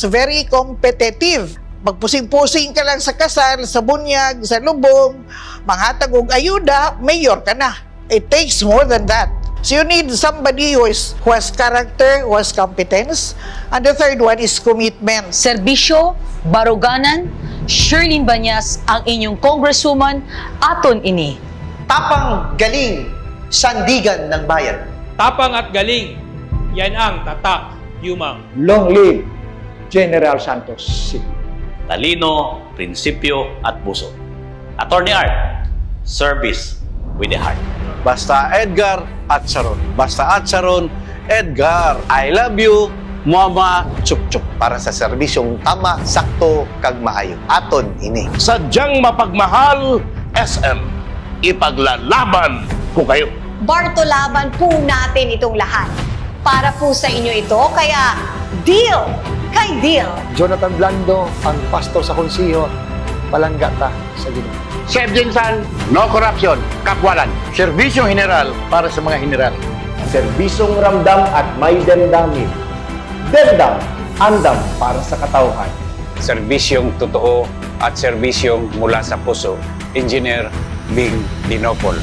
very competitive. Magpusing-pusing ka lang sa kasal, sa bunyag, sa lubong, manghatag og ayuda, mayor ka na. It takes more than that. So you need somebody who has character, who has competence. And the third one is commitment. Serbisyo, baruganan, Shirlene Banyas ang inyong congresswoman aton ini. Tapang, galing, sandigan ng bayan. Tapang at galing, yan ang tatak, Yumang. Long live General Santos City. Talino, prinsipyo at puso. Attorney Art, service with the heart. Basta Edgar at Sharon. Basta at Sharon, Edgar. I love you, Mama Chuk-Chuk. Para sa serbisyong tama, sakto, kag maayo. Aton ini. Sadyang mapagmahal, SM. Ipaglalaban ko kayo. Bartolaban po natin itong lahat. Para po sa inyo ito, kaya deal kay deal. Jonathan Blando, ang pastor sa konsiho, palanggata sa Ginoo. Chef Jinsan, no corruption, kapwalan. Serbisyong general para sa mga general. Serbisyong ramdam at may damdamin. Damdam, andam para sa katauhan. Serbisyong totoo at serbisyong mula sa puso. Engineer Bing Dinopol.